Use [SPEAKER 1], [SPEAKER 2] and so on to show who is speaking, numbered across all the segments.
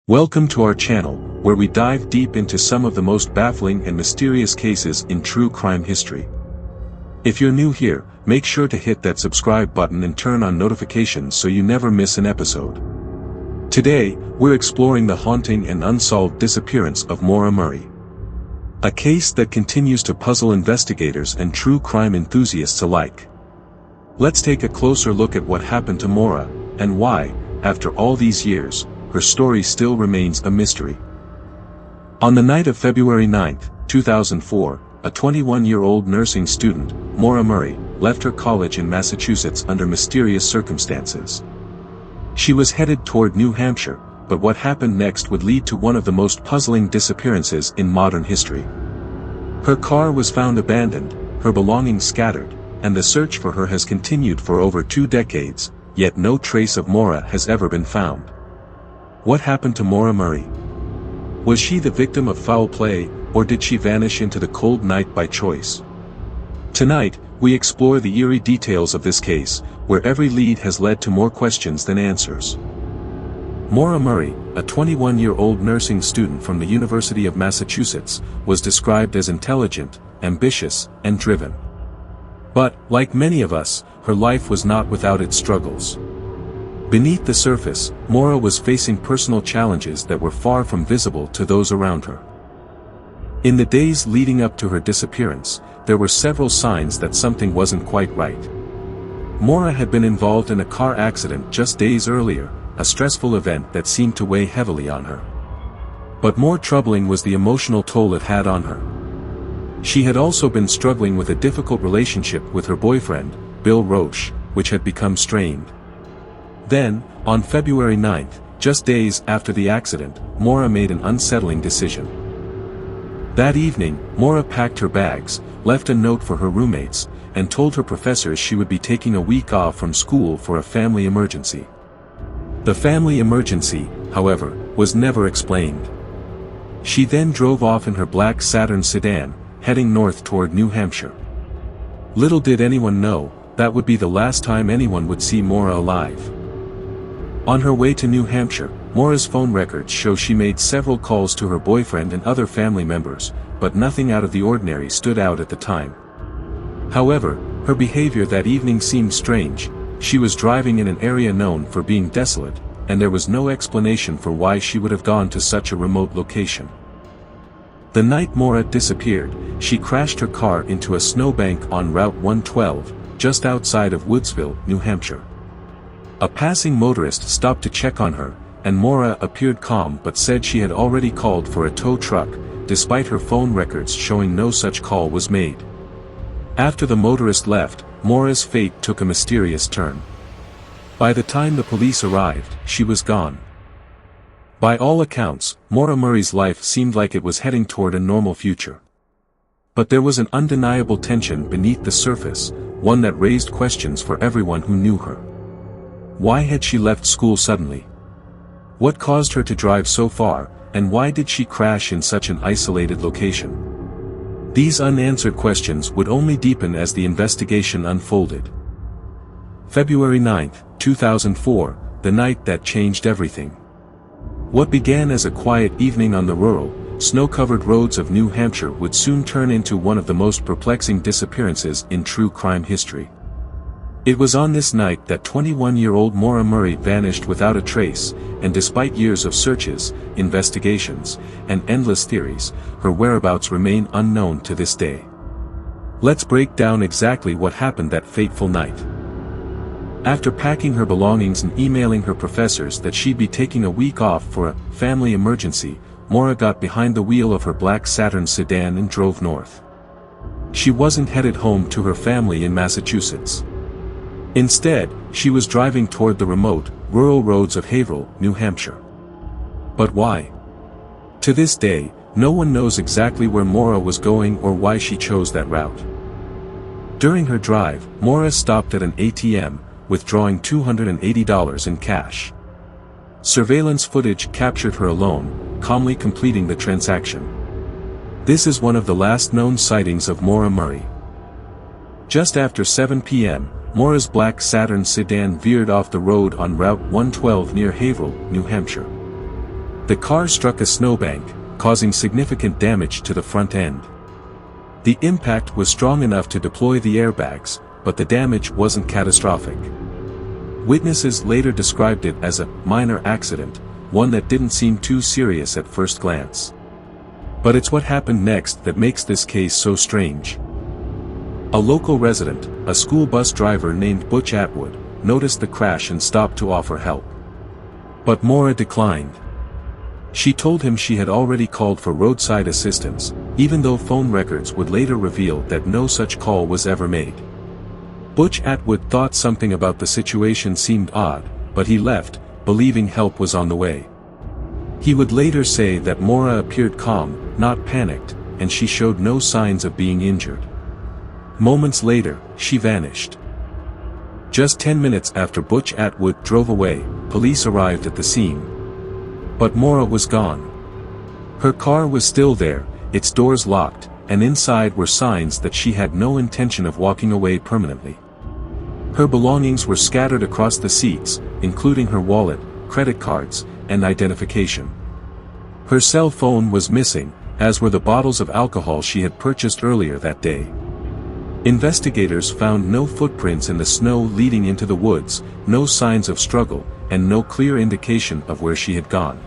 [SPEAKER 1] Welcome to our channel, where we dive deep into some of the most baffling and mysterious cases in true crime history. If you're new here, make sure to hit that subscribe button and turn on notifications so you never miss an episode. Today, we're exploring the haunting and unsolved disappearance of Maura Murray. A case that continues to puzzle investigators and true crime enthusiasts alike. Let's take a closer look at what happened to Maura, and why, after all these years, her story still remains a mystery. On the night of February 9, 2004, a 21-year-old nursing student, Maura Murray, left her college in Massachusetts under mysterious circumstances. She was headed toward New Hampshire, but what happened next would lead to one of the most puzzling disappearances in modern history. Her car was found abandoned, her belongings scattered, and the search for her has continued for over 2 decades, yet no trace of Maura has ever been found. What happened to Maura Murray? Was she the victim of foul play, or did she vanish into the cold night by choice? Tonight, we explore the eerie details of this case, where every lead has led to more questions than answers. Maura Murray, a 21-year-old nursing student from the University of Massachusetts, was described as intelligent, ambitious, and driven. But, like many of us, her life was not without its struggles. Beneath the surface, Maura was facing personal challenges that were far from visible to those around her. In the days leading up to her disappearance, there were several signs that something wasn't quite right. Maura had been involved in a car accident just days earlier, a stressful event that seemed to weigh heavily on her. But more troubling was the emotional toll it had on her. She had also been struggling with a difficult relationship with her boyfriend, Bill Roche, which had become strained. Then, on February 9, just days after the accident, Maura made an unsettling decision. That evening, Maura packed her bags, left a note for her roommates, and told her professors she would be taking a week off from school for a family emergency. The family emergency, however, was never explained. She then drove off in her black Saturn sedan, heading north toward New Hampshire. Little did anyone know, that would be the last time anyone would see Maura alive. On her way to New Hampshire, Maura's phone records show she made several calls to her boyfriend and other family members, but nothing out of the ordinary stood out at the time. However, her behavior that evening seemed strange. She was driving in an area known for being desolate, and there was no explanation for why she would have gone to such a remote location. The night Maura disappeared, she crashed her car into a snowbank on Route 112, just outside of Woodsville, New Hampshire. A passing motorist stopped to check on her, and Maura appeared calm but said she had already called for a tow truck, despite her phone records showing no such call was made. After the motorist left, Maura's fate took a mysterious turn. By the time the police arrived, she was gone. By all accounts, Maura Murray's life seemed like it was heading toward a normal future. But there was an undeniable tension beneath the surface, one that raised questions for everyone who knew her. Why had she left school suddenly? What caused her to drive so far, and why did she crash in such an isolated location? These unanswered questions would only deepen as the investigation unfolded. February 9, 2004, the night that changed everything. What began as a quiet evening on the rural, snow-covered roads of New Hampshire would soon turn into one of the most perplexing disappearances in true crime history. It was on this night that 21-year-old Maura Murray vanished without a trace, and despite years of searches, investigations, and endless theories, her whereabouts remain unknown to this day. Let's break down exactly what happened that fateful night. After packing her belongings and emailing her professors that she'd be taking a week off for a family emergency, Maura got behind the wheel of her black Saturn sedan and drove north. She wasn't headed home to her family in Massachusetts. Instead, she was driving toward the remote, rural roads of Haverhill, New Hampshire. But why? To this day, no one knows exactly where Maura was going or why she chose that route. During her drive, Maura stopped at an ATM, withdrawing $280 in cash. Surveillance footage captured her alone, calmly completing the transaction. This is one of the last known sightings of Maura Murray. Just after 7 p.m., Maura's black Saturn sedan veered off the road on Route 112 near Haverhill, New Hampshire. The car struck a snowbank, causing significant damage to the front end. The impact was strong enough to deploy the airbags, but the damage wasn't catastrophic. Witnesses later described it as a minor accident, one that didn't seem too serious at first glance. But it's what happened next that makes this case so strange. A local resident, a school bus driver named Butch Atwood, noticed the crash and stopped to offer help. But Maura declined. She told him she had already called for roadside assistance, even though phone records would later reveal that no such call was ever made. Butch Atwood thought something about the situation seemed odd, but he left, believing help was on the way. He would later say that Maura appeared calm, not panicked, and she showed no signs of being injured. Moments later, she vanished. Just 10 minutes after Butch Atwood drove away, police arrived at the scene. But Maura was gone. Her car was still there, its doors locked, and inside were signs that she had no intention of walking away permanently. Her belongings were scattered across the seats, including her wallet, credit cards, and identification. Her cell phone was missing, as were the bottles of alcohol she had purchased earlier that day. Investigators found no footprints in the snow leading into the woods, no signs of struggle, and no clear indication of where she had gone.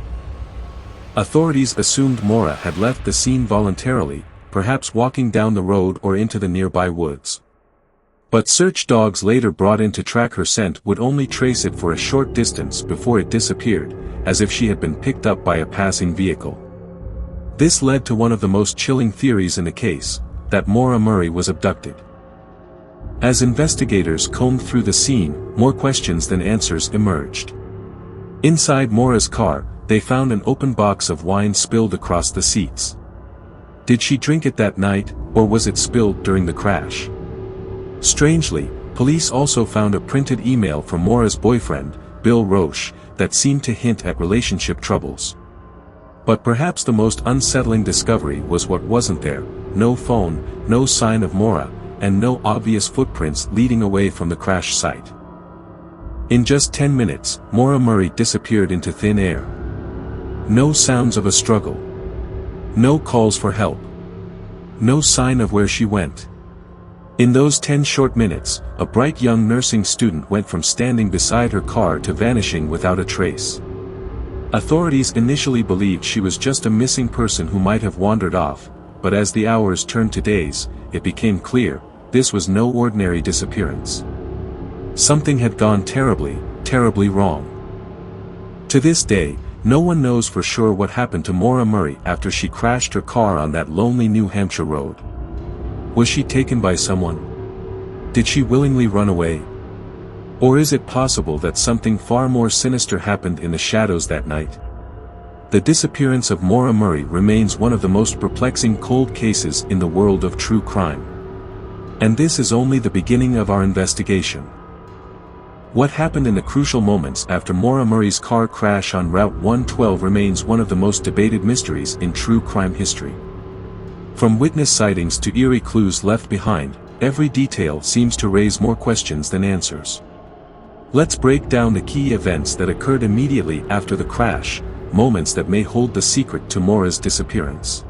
[SPEAKER 1] Authorities assumed Maura had left the scene voluntarily, perhaps walking down the road or into the nearby woods. But search dogs later brought in to track her scent would only trace it for a short distance before it disappeared, as if she had been picked up by a passing vehicle. This led to one of the most chilling theories in the case, that Maura Murray was abducted. As investigators combed through the scene, more questions than answers emerged. Inside Maura's car, they found an open box of wine spilled across the seats. Did she drink it that night, or was it spilled during the crash? Strangely, police also found a printed email from Maura's boyfriend, Bill Roche, that seemed to hint at relationship troubles. But perhaps the most unsettling discovery was what wasn't there: no phone, no sign of Maura, and no obvious footprints leading away from the crash site. In just 10 minutes, Maura Murray disappeared into thin air. No sounds of a struggle. No calls for help. No sign of where she went. In those 10 short minutes, a bright young nursing student went from standing beside her car to vanishing without a trace. Authorities initially believed she was just a missing person who might have wandered off, but as the hours turned to days, it became clear, this was no ordinary disappearance. Something had gone terribly, terribly wrong. To this day, no one knows for sure what happened to Maura Murray after she crashed her car on that lonely New Hampshire road. Was she taken by someone? Did she willingly run away? Or is it possible that something far more sinister happened in the shadows that night? The disappearance of Maura Murray remains one of the most perplexing cold cases in the world of true crime. And this is only the beginning of our investigation. What happened in the crucial moments after Maura Murray's car crash on Route 112 remains one of the most debated mysteries in true crime history. From witness sightings to eerie clues left behind, every detail seems to raise more questions than answers. Let's break down the key events that occurred immediately after the crash, moments that may hold the secret to Maura's disappearance.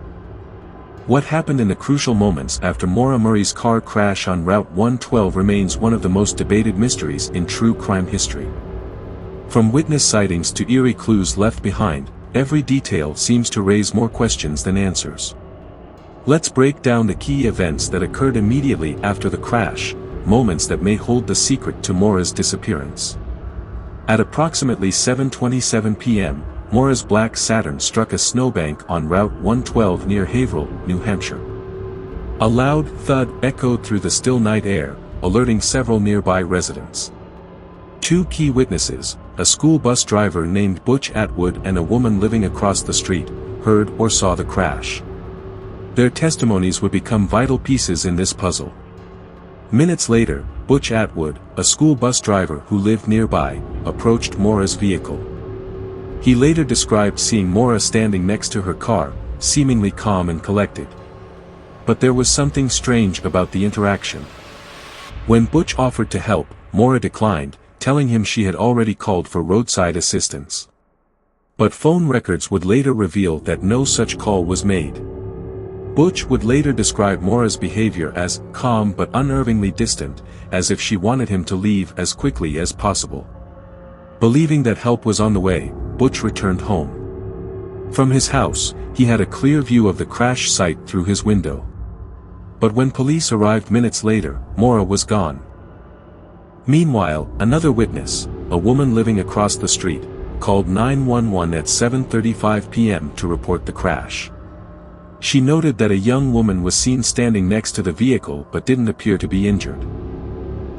[SPEAKER 1] What happened in the crucial moments after Maura Murray's car crash on Route 112 remains one of the most debated mysteries in true crime history. From witness sightings to eerie clues left behind, every detail seems to raise more questions than answers. Let's break down the key events that occurred immediately after the crash, moments that may hold the secret to Maura's disappearance. At approximately 7:27 p.m., Maura's black Saturn struck a snowbank on Route 112 near Haverhill, New Hampshire. A loud thud echoed through the still night air, alerting several nearby residents. Two key witnesses, a school bus driver named Butch Atwood and a woman living across the street, heard or saw the crash. Their testimonies would become vital pieces in this puzzle. Minutes later, Butch Atwood, a school bus driver who lived nearby, approached Maura's vehicle. He later described seeing Maura standing next to her car, seemingly calm and collected. But there was something strange about the interaction. When Butch offered to help, Maura declined, telling him she had already called for roadside assistance. But phone records would later reveal that no such call was made. Butch would later describe Maura's behavior as calm but unnervingly distant, as if she wanted him to leave as quickly as possible. Believing that help was on the way, Butch returned home. From his house, he had a clear view of the crash site through his window. But when police arrived minutes later, Maura was gone. Meanwhile, another witness, a woman living across the street, called 911 at 7:35 p.m. to report the crash. She noted that a young woman was seen standing next to the vehicle but didn't appear to be injured.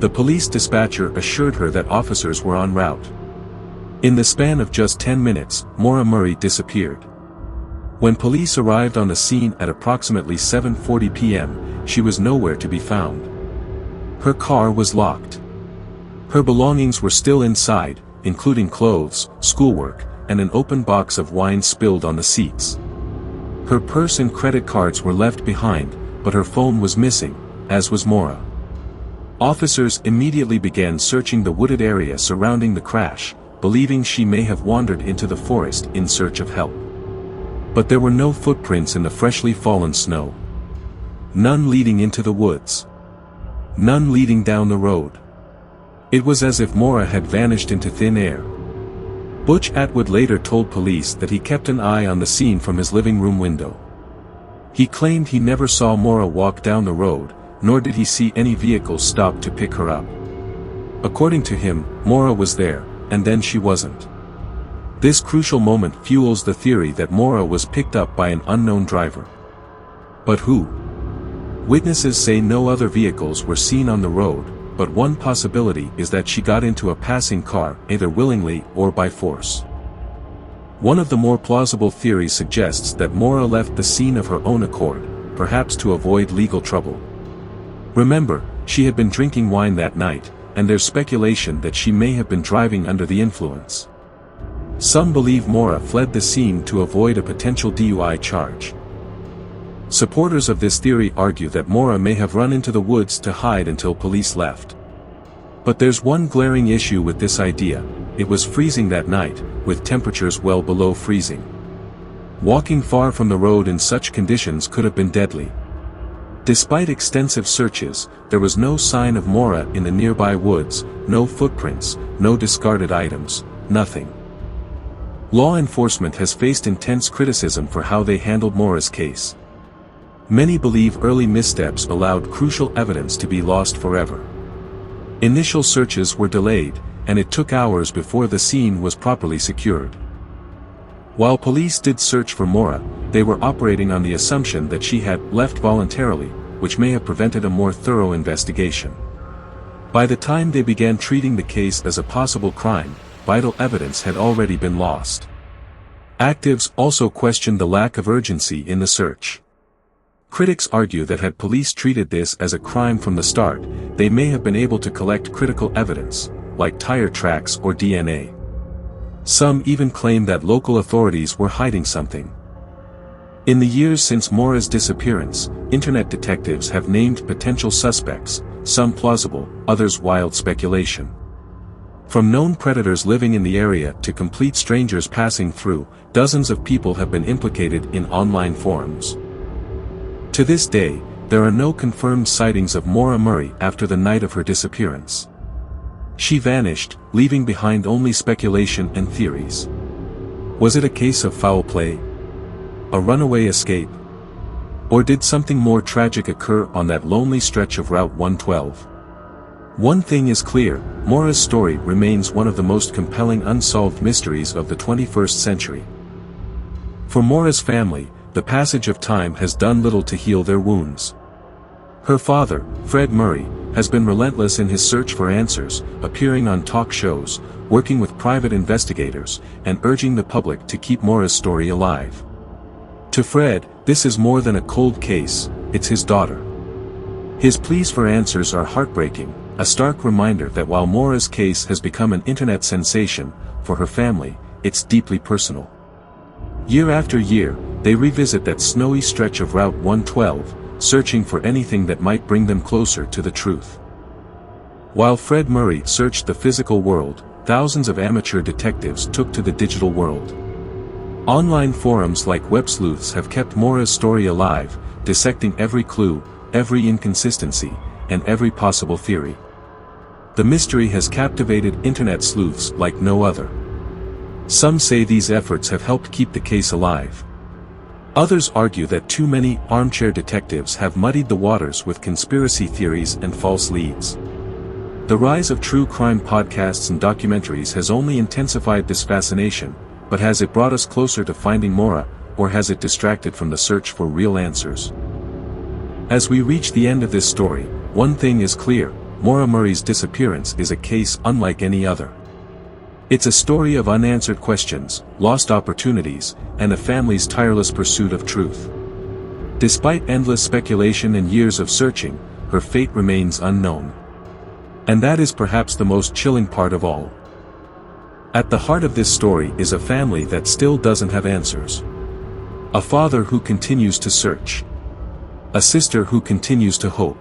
[SPEAKER 1] The police dispatcher assured her that officers were en route. In the span of just 10 minutes, Maura Murray disappeared. When police arrived on the scene at approximately 7:40 p.m., she was nowhere to be found. Her car was locked. Her belongings were still inside, including clothes, schoolwork, and an open box of wine spilled on the seats. Her purse and credit cards were left behind, but her phone was missing, as was Maura. Officers immediately began searching the wooded area surrounding the crash, believing she may have wandered into the forest in search of help. But there were no footprints in the freshly fallen snow. None leading into the woods. None leading down the road. It was as if Maura had vanished into thin air. Butch Atwood later told police that he kept an eye on the scene from his living room window. He claimed he never saw Maura walk down the road, nor did he see any vehicles stop to pick her up. According to him, Maura was there, and then she wasn't. This crucial moment fuels the theory that Maura was picked up by an unknown driver. But who? Witnesses say no other vehicles were seen on the road, but one possibility is that she got into a passing car, either willingly or by force. One of the more plausible theories suggests that Maura left the scene of her own accord, perhaps to avoid legal trouble. Remember, she had been drinking wine that night, and there's speculation that she may have been driving under the influence. Some believe Maura fled the scene to avoid a potential DUI charge. Supporters of this theory argue that Maura may have run into the woods to hide until police left. But there's one glaring issue with this idea: it was freezing that night, with temperatures well below freezing. Walking far from the road in such conditions could have been deadly. Despite extensive searches, there was no sign of Maura in the nearby woods, no footprints, no discarded items, nothing. Law enforcement has faced intense criticism for how they handled Maura's case. Many believe early missteps allowed crucial evidence to be lost forever. Initial searches were delayed, and it took hours before the scene was properly secured. While police did search for Maura, they were operating on the assumption that she had left voluntarily, which may have prevented a more thorough investigation. By the time they began treating the case as a possible crime, vital evidence had already been lost. Actives also questioned the lack of urgency in the search. Critics argue that had police treated this as a crime from the start, they may have been able to collect critical evidence, like tire tracks or DNA. Some even claim that local authorities were hiding something. In the years since Maura's disappearance, internet detectives have named potential suspects, some plausible, others wild speculation. From known predators living in the area to complete strangers passing through, dozens of people have been implicated in online forums. To this day, there are no confirmed sightings of Maura Murray after the night of her disappearance. She vanished, leaving behind only speculation and theories. Was it a case of foul play? A runaway escape? Or did something more tragic occur on that lonely stretch of Route 112? One thing is clear: Maura's story remains one of the most compelling unsolved mysteries of the 21st century. For Maura's family, the passage of time has done little to heal their wounds. Her father, Fred Murray, has been relentless in his search for answers, appearing on talk shows, working with private investigators, and urging the public to keep Maura's story alive. To Fred, this is more than a cold case, it's his daughter. His pleas for answers are heartbreaking, a stark reminder that while Maura's case has become an internet sensation, for her family, it's deeply personal. Year after year, they revisit that snowy stretch of Route 112, searching for anything that might bring them closer to the truth. While Fred Murray searched the physical world, thousands of amateur detectives took to the digital world. Online forums like web sleuths have kept Maura's story alive, dissecting every clue, every inconsistency, and every possible theory. The mystery has captivated internet sleuths like no other. Some say these efforts have helped keep the case alive. Others argue that too many armchair detectives have muddied the waters with conspiracy theories and false leads. The rise of true crime podcasts and documentaries has only intensified this fascination, but has it brought us closer to finding Maura, or has it distracted from the search for real answers? As we reach the end of this story, one thing is clear: Maura Murray's disappearance is a case unlike any other. It's a story of unanswered questions, lost opportunities, and a family's tireless pursuit of truth. Despite endless speculation and years of searching, her fate remains unknown. And that is perhaps the most chilling part of all. At the heart of this story is a family that still doesn't have answers. A father who continues to search. A sister who continues to hope.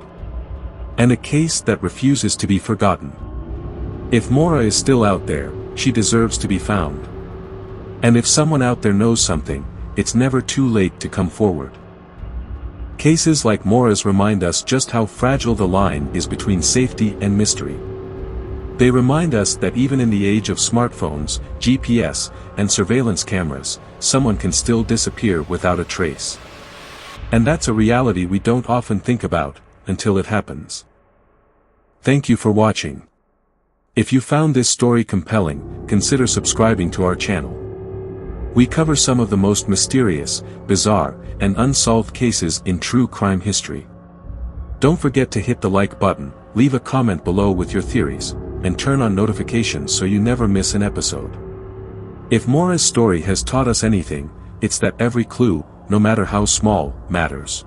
[SPEAKER 1] And a case that refuses to be forgotten. If Maura is still out there, she deserves to be found. And if someone out there knows something, it's never too late to come forward. Cases like Maura's remind us just how fragile the line is between safety and mystery. They remind us that even in the age of smartphones, GPS, and surveillance cameras, someone can still disappear without a trace. And that's a reality we don't often think about, until it happens. Thank you for watching. If you found this story compelling, consider subscribing to our channel. We cover some of the most mysterious, bizarre, and unsolved cases in true crime history. Don't forget to hit the like button, leave a comment below with your theories, and turn on notifications so you never miss an episode. If Maura's story has taught us anything, it's that every clue, no matter how small, matters.